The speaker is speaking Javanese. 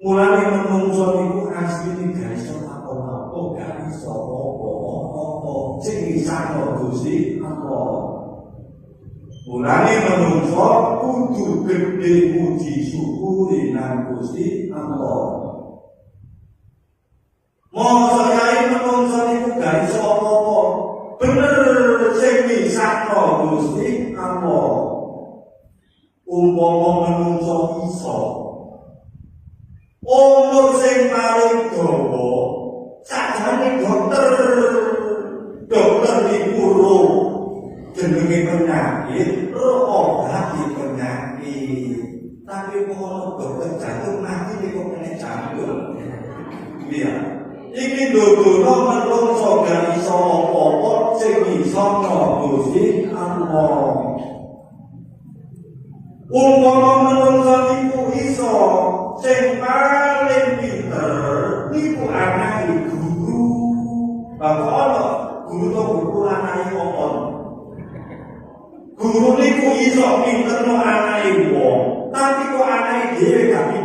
Mulane menungso niku asline gak iso apa-apa, gak iso apa-apa. Sing isane Gusti Allah. Mulane menungso kudu gedhe puji syukuri nang Gusti Allah. Mosok yai menungso niku gak iso apa-apa. Bener sing isane Gusti Allah. Umpama menungso iso umur sing paling dawa sakjane dokter niku jenenge penyakit obat penyakit tapi kalau dokter jantung mati niku kena jantung iya iki dodono menungso gak iso apa-apa sing iso Gusti Allah. Umpama menungso niku iso sing paling pinter niku anake guru. Bapak guru to guru anake apa? Guru niku iso pinterno anake wong, tapi kok anake dhewe gak pinter.